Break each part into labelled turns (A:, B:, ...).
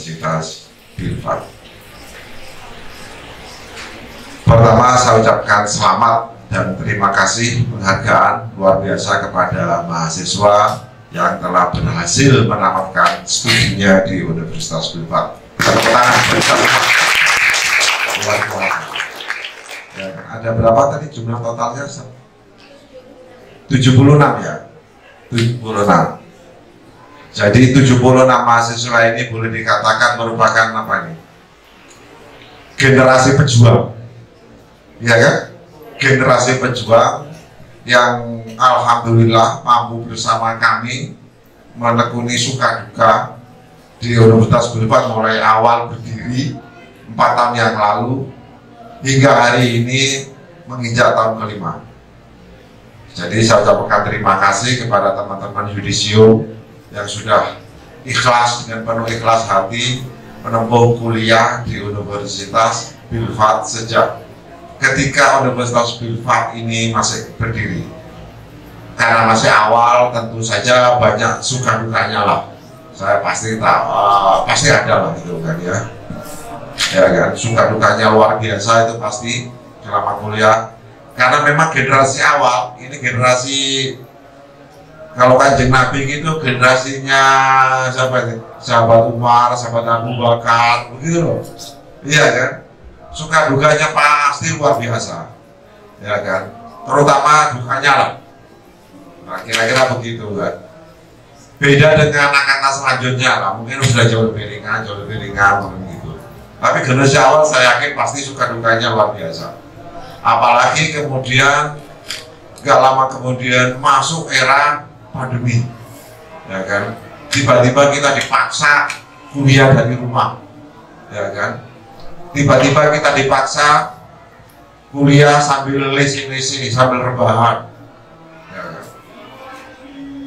A: Universitas Bilfat. Pertama, saya ucapkan selamat dan terima kasih penghargaan luar biasa kepada mahasiswa yang telah berhasil menamatkan studinya di Universitas Bilfat. Tepuk tangan bersama. Luar biasa. Ya, ada berapa tadi jumlah totalnya? 76 ya? 76. Jadi 76 mahasiswa ini boleh dikatakan merupakan apa nih? Generasi pejuang. Ya kan? Generasi pejuang yang alhamdulillah mampu bersama kami menekuni suka duka di Universitas Bilfat mulai awal berdiri 4 tahun yang lalu hingga hari ini menginjak tahun kelima. Jadi saya ucapkan terima kasih kepada teman-teman yudisium yang sudah ikhlas dengan penuh ikhlas hati menempuh kuliah di Universitas Bilfat sejak ketika Universitas Bilfat ini masih berdiri. Karena masih awal, tentu saja banyak suka dukanya lah. Saya pasti tahu, pasti ada lah gitu kan ya. Ya kan, suka dukanya luar biasa itu pasti selama kuliah. Karena memang generasi awal, ini generasi kalau Kanjeng Nabi gitu generasinya siapa ini? Sahabat Umar, sahabat Abu Bakar, begitu loh. Iya kan? Suka dukanya pasti luar biasa, ya kan? Terutama dukanya lah. Nah, kira-kira begitu kan. Beda dengan angkatan selanjutnya lah, mungkin sudah jauh lebih ringan gitu. Tapi generasi awal saya yakin pasti suka dukanya luar biasa. Apalagi kemudian gak lama kemudian masuk era pandemi, ya kan? Tiba-tiba kita dipaksa kuliah dari rumah, ya kan? Tiba-tiba kita dipaksa kuliah sambil lesi-lesi, sambil rebahan. Ya kan?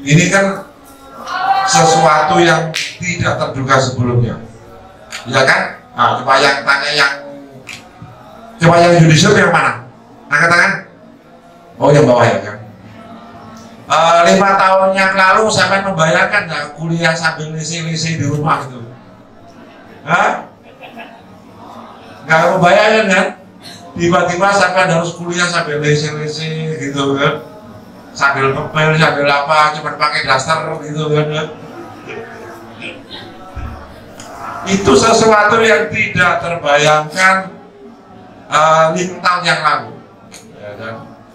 A: Ini kan sesuatu yang tidak terduga sebelumnya, ya kan? Nah, coba yang tanya yang yudisium yang mana? Angkat tangan. Oh, yang bawah ya kan? 5 tahun yang lalu sampai membayangkan nggak kuliah sambil lesi-lesi di rumah itu? Hah? Nggak membayangkan kan? Tiba-tiba sampai harus kuliah sambil lesi-lesi gitu kan? Sambil ngepel, sambil apa, cuma pakai daster gitu kan? Itu sesuatu yang tidak terbayangkan 5 tahun yang lalu, ya kan?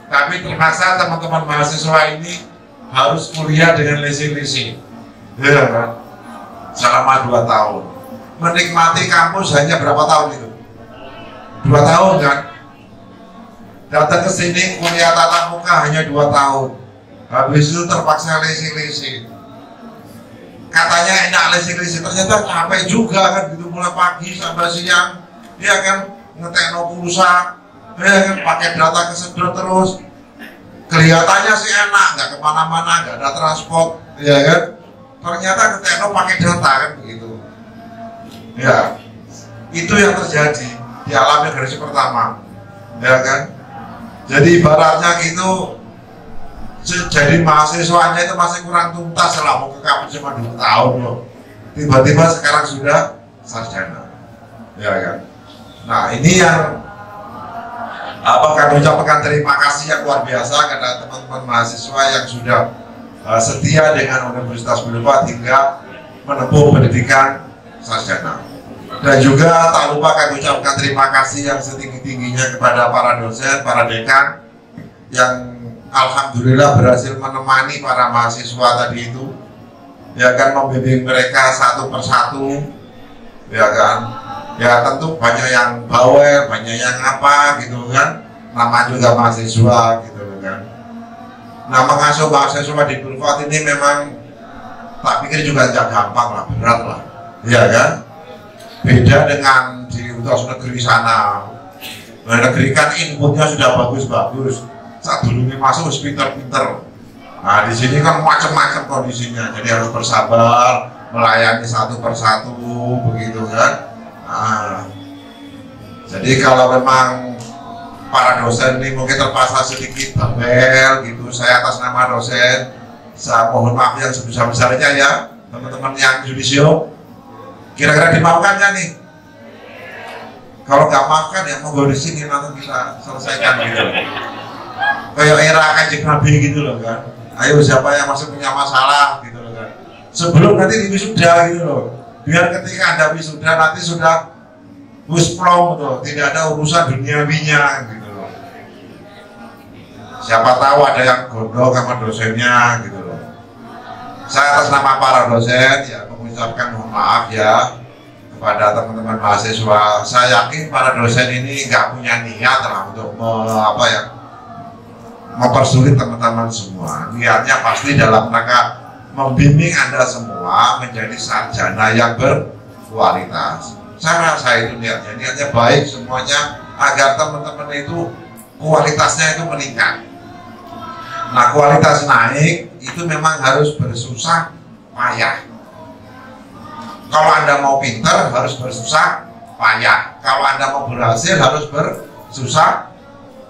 A: Tapi terpaksa teman-teman mahasiswa ini harus kuliah dengan lesi-lesi, ya kan? Selama 2 tahun. Menikmati kampus hanya berapa tahun itu? 2 tahun kan? Datang ke sini kuliah tatap muka hanya 2 tahun. Habis itu terpaksa lesi-lesi. Katanya enak lesi-lesi, ternyata capek juga kan gitu, mulai pagi sampai siang, ya kan? Ngetekno pulsa, ya kan? Pakai data kesedot terus. Kelihatannya sih enak, nggak kemana-mana, nggak ada transport, ya kan? Ternyata ngetekno pakai data kan begitu. Ya, itu yang terjadi di alami generasi pertama, ya kan? Jadi ibaratnya gitu, jadi mahasiswanya itu masih kurang tuntas lah, mau ke kampus cuma 2 tahun loh. Tiba-tiba sekarang sudah sarjana, ya kan? Nah, ini yang kami ucapkan terima kasih yang luar biasa karena teman-teman mahasiswa yang sudah setia dengan Universitas Bilfat hingga menempuh pendidikan sarjana. Dan juga tak lupa kami ucapkan terima kasih yang setinggi-tingginya kepada para dosen, para dekan yang alhamdulillah berhasil menemani para mahasiswa tadi itu, ya kan, membimbing mereka satu persatu, ya kan. Ya tentu banyak yang bawel, banyak yang apa gitu kan, nama juga mahasiswa gitu kan. Nah, mengasuh mahasiswa di Bilfat ini memang tak pikir juga tidak gampang lah, berat lah, ya kan. Beda dengan di universitas negeri sana. Nah, negeri kan inputnya sudah bagus-bagus, saat dulu masuk pinter-pinter. Nah, di sini kan macam-macam kondisinya, jadi harus bersabar, melayani satu persatu begitu kan. Nah, jadi kalau memang para dosen ini mungkin terpaksa sedikit bawel gitu, saya atas nama dosen saya mohon maaf yang sebesar-besarnya ya teman-teman yang yudisium. Kira-kira dimaafkan nggak nih? Kalau nggak maafkan ya monggo di sini nanti kita selesaikan gitu. Kayak era Kanjeng Nabi gitu loh kan. Ayo siapa yang masih punya masalah gitu loh kan. Sebelum nanti wisuda gitu loh. Biar ketika Anda wisuda nanti sudah plong tuh, tidak ada urusan duniawinya gitu loh. Siapa tahu ada yang gondok sama dosennya gitu loh. Saya atas nama para dosen ya mengucapkan mohon maaf ya kepada teman-teman mahasiswa. Saya yakin para dosen ini nggak punya niat lah untuk mempersulit teman-teman semua. Niatnya pasti dalam rangka membimbing Anda semua menjadi sarjana yang berkualitas. Saya rasa itu niatnya baik semuanya agar teman-teman itu kualitasnya itu meningkat. Nah, kualitas naik itu memang harus bersusah payah. Kalau Anda mau pinter harus bersusah payah. Kalau Anda mau berhasil harus bersusah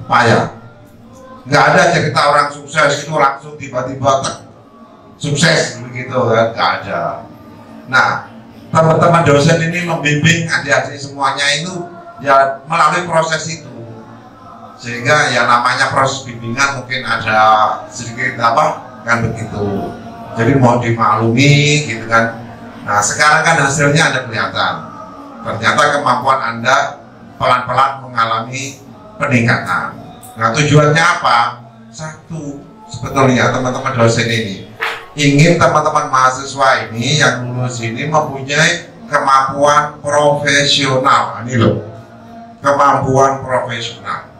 A: payah. Nggak ada cerita orang sukses itu langsung tiba-tiba sukses begitu kan, nggak ada. Nah, teman-teman dosen ini membimbing adik-adik semuanya itu ya melalui proses itu. Sehingga ya namanya proses bimbingan mungkin ada sedikit kan begitu. Jadi mohon dimaklumi gitu kan. Nah sekarang kan hasilnya ada kelihatan. Ternyata kemampuan Anda pelan-pelan mengalami peningkatan. Nah tujuannya apa? Satu, sebetulnya teman-teman dosen ini ingin teman-teman mahasiswa ini yang lulus ini mempunyai kemampuan profesional. Ini loh, kemampuan profesional.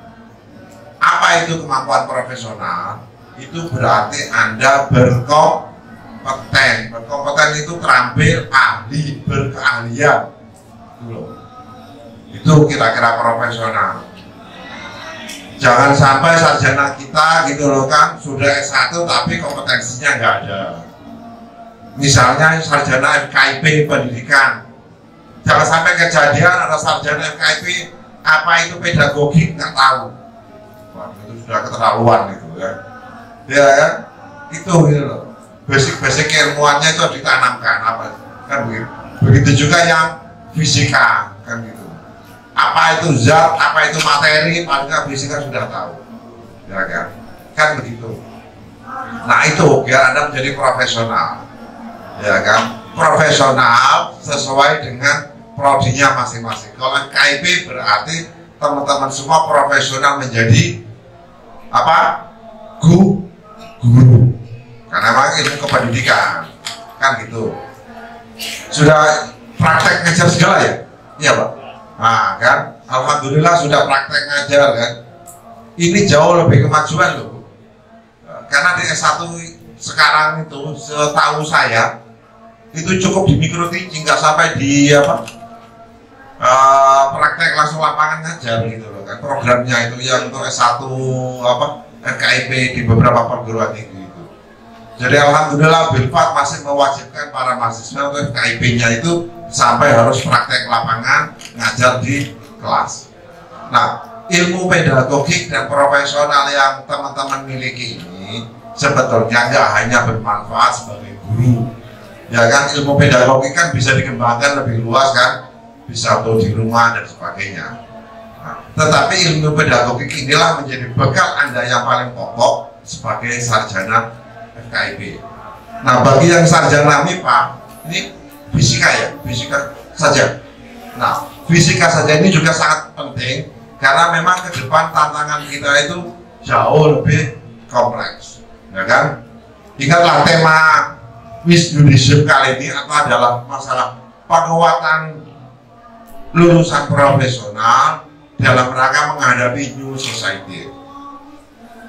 A: Apa itu kemampuan profesional? Itu berarti Anda berkompeten. Berkompeten itu terampil, ahli, berkeahlian. Itu kira-kira profesional. Jangan sampai sarjana kita gitu loh kan sudah S1 tapi kompetensinya nggak ada. Misalnya sarjana FKIP pendidikan. Jangan sampai kejadian ada sarjana FKIP apa itu pedagogik nggak tahu. Itu sudah keterlaluan gitu ya. Ya kan? Itu gitu loh. Basic ilmuannya itu ditanamkan apa kan begitu. Begitu juga yang fisika kan gitu. Apa itu zat, apa itu materi, paling fisika sudah tahu. Ya kan? Kan begitu. Nah, itu biar Anda menjadi profesional. Ya kan? Profesional sesuai dengan prodinya masing-masing. Kalau KIP berarti teman-teman semua profesional menjadi apa? Guru. Karena memang ilmu kependidikan kan gitu. Sudah praktek ngajar segala ya? Iya Pak. Nah kan, alhamdulillah sudah praktek ngajar kan. Ini jauh lebih kemajuan loh. Karena di S1 sekarang itu setahu saya itu cukup di mikro teaching, nggak sampai di praktek langsung lapangan ngajar gitu loh kan. Programnya itu yang untuk S1 FKIP di beberapa perguruan tinggi itu. Jadi alhamdulillah Bilfat masih mewajibkan para mahasiswa untuk FKIP-nya itu sampai harus praktek lapangan ngajar di kelas. Nah, ilmu pedagogik dan profesional yang teman-teman miliki ini sebetulnya nggak hanya bermanfaat sebagai guru. Ya kan, ilmu pedagogik kan bisa dikembangkan lebih luas kan, bisa untuk di rumah dan sebagainya. Nah, tetapi ilmu pedagogik inilah menjadi bekal Anda yang paling pokok sebagai sarjana FKIP. Nah, bagi yang sarjana MIPA, ini fisika ya, fisika saja. Nah, fisika saja ini juga sangat penting karena memang ke depan tantangan kita itu jauh lebih kompleks, ya kan? Ingatlah tema Wisdudism kali ini adalah masalah penguatan lulusan profesional dalam rangka menghadapi new society.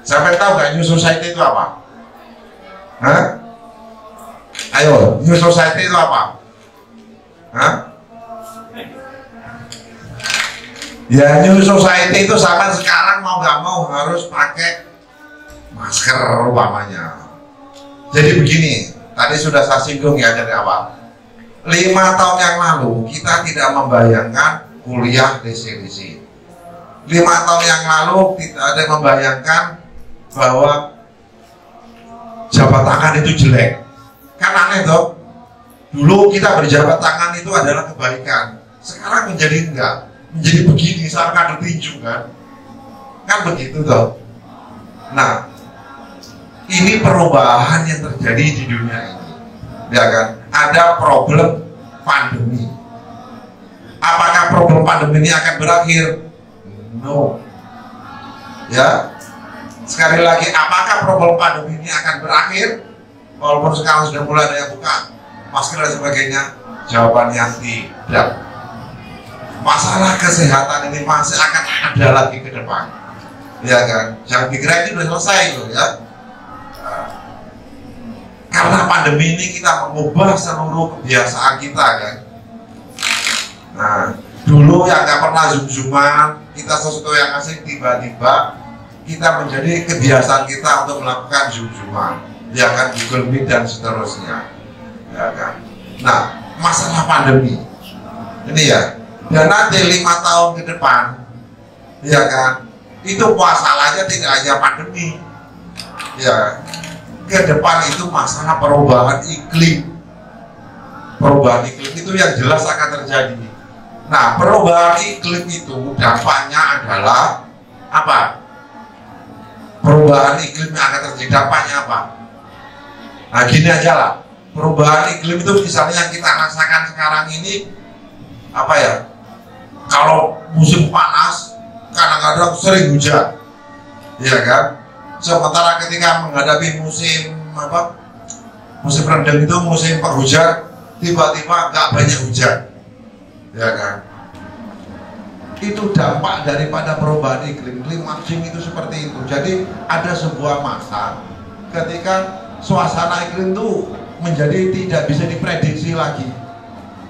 A: Sampai tahu nggak new society itu apa? Hah? Ayo, new society itu apa? Hah? Ya new society itu sama sekarang mau nggak mau harus pakai masker umpamanya. Jadi begini, tadi sudah saya singgung ya dari awal. 5 tahun yang lalu kita tidak membayangkan kuliah DC-DC. 5 tahun yang lalu tidak ada membayangkan bahwa jabat tangan itu jelek. Kan aneh toh? Dulu kita berjabat tangan itu adalah kebaikan, sekarang menjadi enggak, menjadi begini, sekarang ada tinju kan begitu toh. Nah, ini perubahan yang terjadi di dunia ini, ya kan? Ada problem pandemi. Apakah problem pandemi ini akan berakhir? No. Ya, sekali lagi, apakah problem pandemi ini akan berakhir? Walaupun sekarang sudah mulai ada yang buka masker dan sebagainya, jawabannya tidak. Masalah kesehatan ini masih akan ada lagi ke depan, ya kan? Jangan dikira ini sudah selesai loh, ya. Karena pandemi ini kita mengubah seluruh kebiasaan kita, kan. Nah, dulu yang nggak pernah zoom-zooman, kita sesuatu yang asing, tiba-tiba kita menjadi kebiasaan kita untuk melakukan zoom-zooman, ya kan, Google Meet dan seterusnya, ya kan. Nah, masalah pandemi ini ya, dan nanti 5 tahun ke depan, ya kan, itu masalahnya tidak hanya pandemi, ya, ke depan itu masalah perubahan iklim. Perubahan iklim itu yang jelas akan terjadi. Nah, perubahan iklim itu dampaknya adalah apa? Perubahan iklim yang akan terjadi dampaknya apa? Nah, gini aja lah. Perubahan iklim itu misalnya yang kita rasakan sekarang ini apa ya? Kalau musim panas kadang-kadang sering hujan, ya kan? Sementara ketika menghadapi musim apa? Musim rendang itu musim penghujan, tiba-tiba nggak banyak hujan, ya kan? Itu dampak daripada perubahan iklim. Climate change itu seperti itu. Jadi ada sebuah masa ketika suasana iklim itu menjadi tidak bisa diprediksi lagi.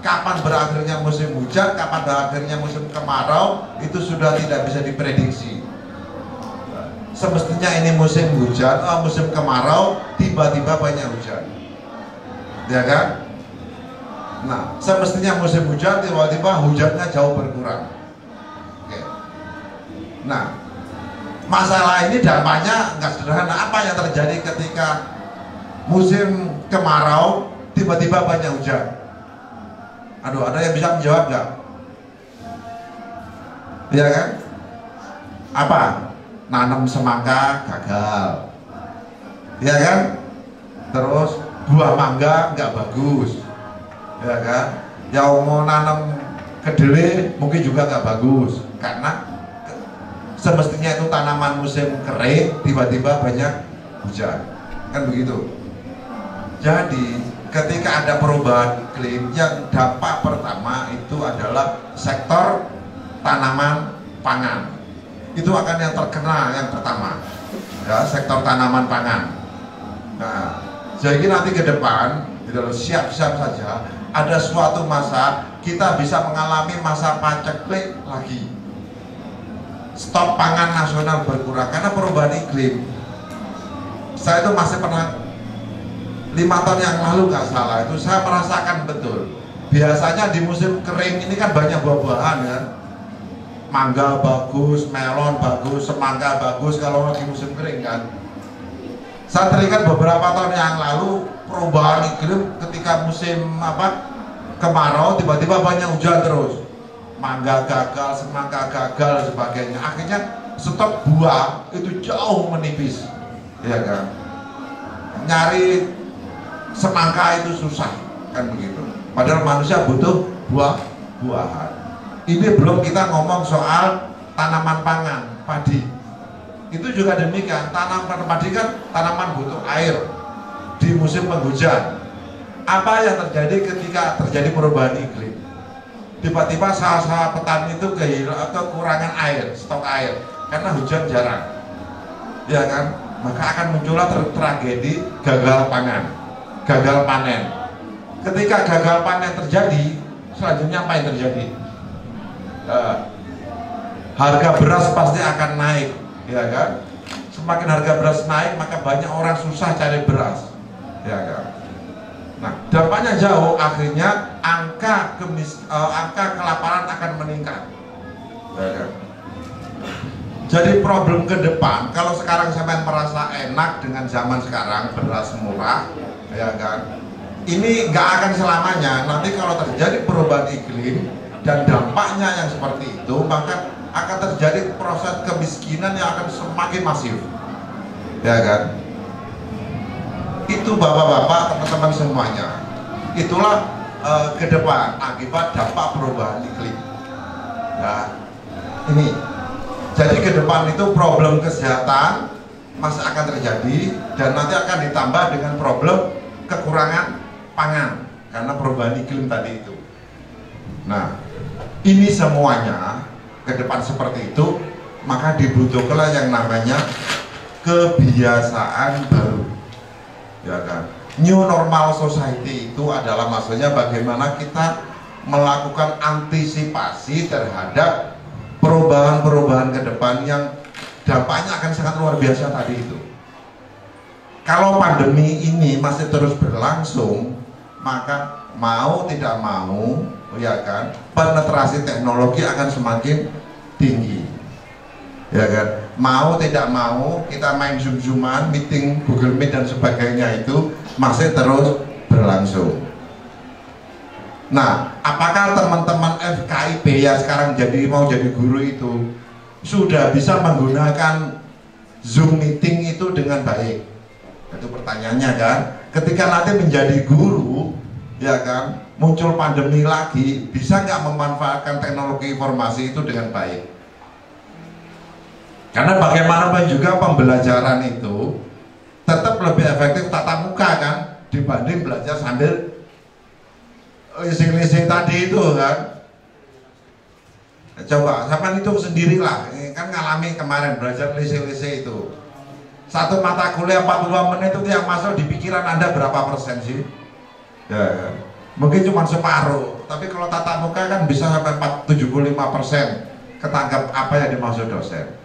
A: Kapan berakhirnya musim hujan, kapan berakhirnya musim kemarau, itu sudah tidak bisa diprediksi. Semestinya ini musim hujan, musim kemarau, tiba-tiba banyak hujan, ya kan? Nah, semestinya musim hujan, tiba-tiba hujannya jauh berkurang. Oke. Nah, masalah ini dampaknya nggak sederhana. Apa yang terjadi ketika musim kemarau, tiba-tiba banyak hujan? Aduh, ada yang bisa menjawab nggak? Iya kan? Apa? Nanam semangka gagal, ya kan? Terus buah mangga nggak bagus, ya kan? Yang mau nanam kedelai mungkin juga nggak bagus, karena semestinya itu tanaman musim kering, tiba-tiba banyak hujan, kan begitu. Jadi ketika ada perubahan iklim, yang dampak pertama itu adalah sektor tanaman pangan. Itu akan yang terkena yang pertama, ya, sektor tanaman pangan. Nah, jadi nanti ke depan, siap-siap saja ada suatu masa kita bisa mengalami masa paceklik lagi. Stok pangan nasional berkurang karena perubahan iklim. Saya itu masih pernah 5 tahun yang lalu nggak salah, itu saya merasakan betul. Biasanya di musim kering ini kan banyak buah-buahan, kan. Mangga bagus, melon bagus, semangka bagus kalau lagi musim kering, kan. Saya teringat beberapa tahun yang lalu perubahan iklim ketika musim kemarau, tiba-tiba banyak hujan terus, mangga gagal, semangka gagal dan sebagainya. Akhirnya stok buah itu jauh menipis, ya kan. Nyari semangka itu susah, kan begitu. Padahal manusia butuh buah-buahan. Ini belum kita ngomong soal tanaman pangan, padi. Itu juga demikian, tanaman padi kan tanaman butuh air di musim penghujan. Apa yang terjadi ketika terjadi perubahan iklim? Tiba-tiba sawah-sawah petani itu kekurangan air, stok air, karena hujan jarang, ya kan? Maka akan muncullah tragedi gagal pangan, gagal panen. Ketika gagal panen terjadi, selanjutnya apa yang terjadi? Harga beras pasti akan naik, ya kan? Semakin harga beras naik, maka banyak orang susah cari beras, ya kan? Nah, dampaknya jauh, akhirnya angka kelaparan akan meningkat, ya kan? Jadi problem ke depan, kalau sekarang sampai merasa enak dengan zaman sekarang beras murah, ya kan?
B: ini nggak akan selamanya. Nanti kalau terjadi perubahan iklim dan dampaknya yang seperti itu, maka akan terjadi proses kemiskinan yang akan semakin masif, ya kan? Itu bapak-bapak, teman-teman semuanya. Itulah ke depan akibat dampak perubahan iklim. Nah, ini. Jadi ke depan itu problem kesehatan masih akan terjadi dan nanti akan ditambah dengan problem kekurangan pangan karena perubahan iklim tadi itu. Nah, ini semuanya ke depan seperti itu, maka dibutuhkanlah yang namanya kebiasaan baru, ya kan? New normal society itu adalah maksudnya bagaimana kita melakukan antisipasi terhadap perubahan-perubahan ke depan yang dampaknya akan sangat luar biasa tadi itu. Kalau pandemi ini masih terus berlangsung, maka mau tidak mau, ya kan, penetrasi teknologi akan semakin tinggi, ya kan. Mau tidak mau kita main zoom-zooman, meeting Google Meet dan sebagainya itu masih terus berlangsung. Nah, apakah teman-teman FKIP ya sekarang mau jadi guru itu sudah bisa menggunakan Zoom meeting itu dengan baik? Itu pertanyaannya kan. Ketika nanti menjadi guru, ya kan, muncul pandemi lagi, bisa nggak memanfaatkan teknologi informasi itu dengan baik? Karena bagaimanapun juga pembelajaran itu tetap lebih efektif tatap muka kan dibanding belajar sambil lising-lising tadi itu kan. Coba sama itu sendirilah, kan ngalami kemarin belajar lising-lising itu. Satu mata kuliah 42 menit itu yang masuk di pikiran Anda berapa persen sih? Ya, mungkin cuma separuh, tapi kalau tatap muka kan bisa sampai 75% ketangkap apa yang dimaksud dosen.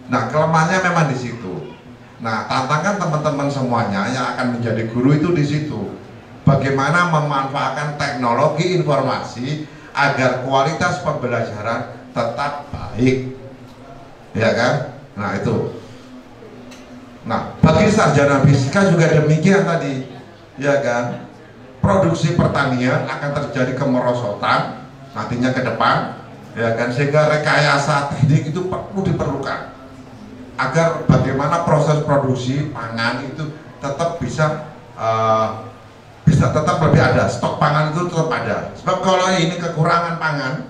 B: Nah, kelemahannya memang di situ. Nah, tantangan teman-teman semuanya yang akan menjadi guru itu di situ. Bagaimana memanfaatkan teknologi informasi agar kualitas pembelajaran tetap baik, ya kan? Nah itu. Nah, bagi sarjana fisika juga demikian tadi, ya kan? Produksi pertanian akan terjadi kemerosotan nantinya ke depan, ya kan? Sehingga rekayasa teknik itu perlu diperlukan agar bagaimana proses produksi pangan itu tetap bisa tetap lebih ada, stok pangan itu tetap ada. Sebab kalau ini kekurangan pangan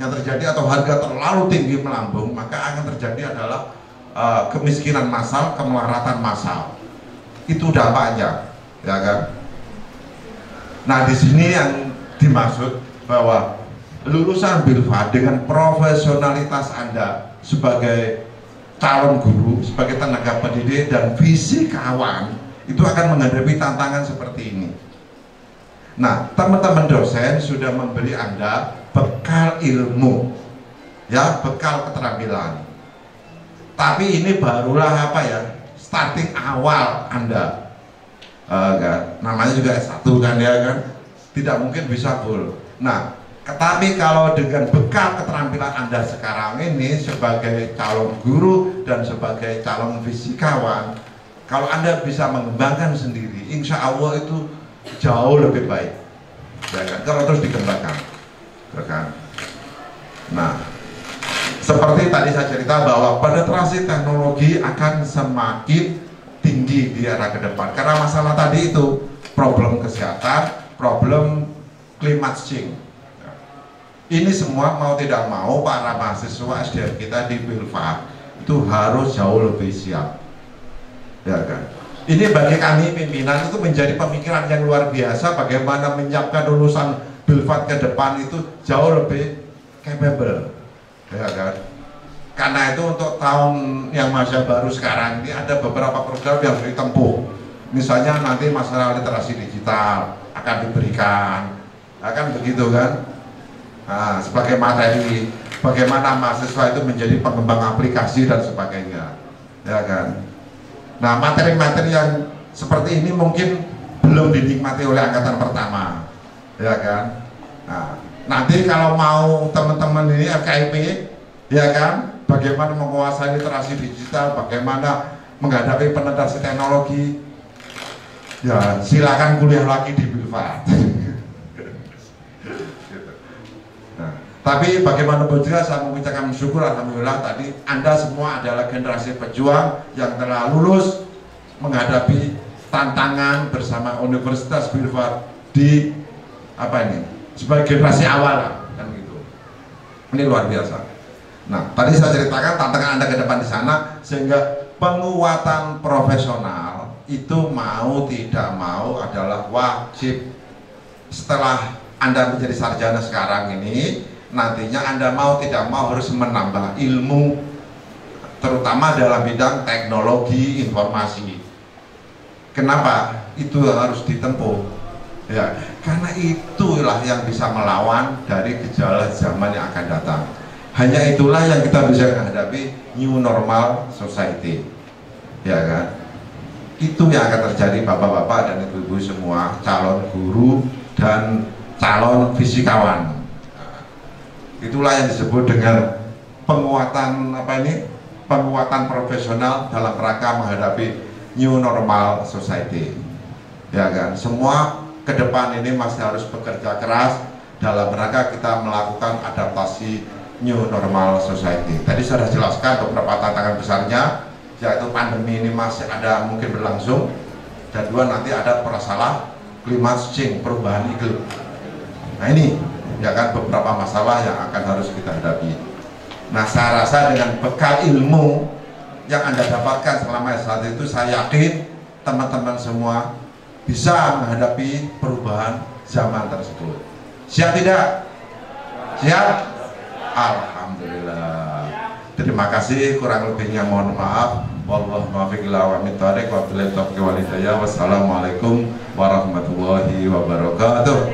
B: yang terjadi atau harga terlalu tinggi melambung, maka akan terjadi adalah kemiskinan massal, kemelaratan massal. Itu dampaknya, ya kan? Nah, di sini yang dimaksud bahwa lulusan Bilfa dengan profesionalitas Anda sebagai calon guru, sebagai tenaga pendidik dan fisikawan itu akan menghadapi tantangan seperti ini. Nah, teman-teman dosen sudah memberi Anda bekal ilmu, ya, bekal keterampilan. Tapi ini barulah apa ya, starting awal Anda, kan? Namanya juga S1 kan, ya kan, tidak mungkin bisa full. Nah, tetapi kalau dengan bekal keterampilan Anda sekarang ini sebagai calon guru dan sebagai calon fisikawan, kalau Anda bisa mengembangkan sendiri, insya Allah itu jauh lebih baik, ya kan? Kalau terus dikembangkan, ya kan? Nah, seperti tadi saya cerita bahwa penetrasi teknologi akan semakin tinggi di era ke depan karena masalah tadi itu, problem kesehatan, problem climate change. Ini semua mau tidak mau para mahasiswa SDM kita di Bilfa itu harus jauh lebih siap, ya kan? Ini bagi kami pimpinan itu menjadi pemikiran yang luar biasa, bagaimana menyiapkan lulusan Bilfa ke depan itu jauh lebih capable, ya kan? Karena itu untuk tahun yang masa baru sekarang ini ada beberapa program yang harus ditempuh. Misalnya nanti masalah literasi digital akan diberikan, akan begitu kan? Nah, sebagai materi bagaimana mahasiswa itu menjadi pengembang aplikasi dan sebagainya, ya kan? Nah, materi-materi yang seperti ini mungkin belum dinikmati oleh angkatan pertama, ya kan? Nah, nanti kalau mau teman-teman ini FKIP, ya kan, bagaimana menguasai literasi digital, bagaimana menghadapi penetrasi teknologi, ya silakan kuliah lagi di Bilfat. Gitu. Nah, tapi bagaimanapun juga saya mengucapkan syukur alhamdulillah tadi Anda semua adalah generasi pejuang yang telah lulus menghadapi tantangan bersama Universitas Bilfat di apa ini sebagai generasi awal kan gitu. Ini luar biasa. Nah, tadi saya ceritakan tantangan Anda ke depan di sana sehingga penguatan profesional itu mau tidak mau adalah wajib. Setelah Anda menjadi sarjana sekarang ini, nantinya Anda mau tidak mau harus menambah ilmu, terutama dalam bidang teknologi informasi. Kenapa? Itu harus ditempuh. Ya, karena itulah yang bisa melawan dari gejala zaman yang akan datang. Hanya itulah yang kita bisa menghadapi new normal society. Ya kan? Itu yang akan terjadi bapak-bapak dan ibu-ibu semua, calon guru dan calon fisikawan. Itulah yang disebut dengan penguatan apa ini? Penguatan profesional dalam rangka menghadapi new normal society. Ya kan? Semua ke depan ini masih harus bekerja keras dalam rangka kita melakukan adaptasi new normal society. Tadi sudah jelaskan beberapa tantangan besarnya, yaitu pandemi ini masih ada mungkin berlangsung, dan dua nanti ada masalah climate change, perubahan iklim. Nah ini ya kan beberapa masalah yang akan harus kita hadapi. Nah saya rasa dengan bekal ilmu yang Anda dapatkan selama S1 itu, saya yakin teman-teman semua bisa menghadapi perubahan zaman tersebut. Siap tidak? Siap? Alhamdulillah. Terima kasih, kurang lebihnya mohon maaf. Wallahu muwaffiq ila aqwamit thoriq wa billahi taufiq wal hidayah. Wassalamualaikum warahmatullahi wabarakatuh.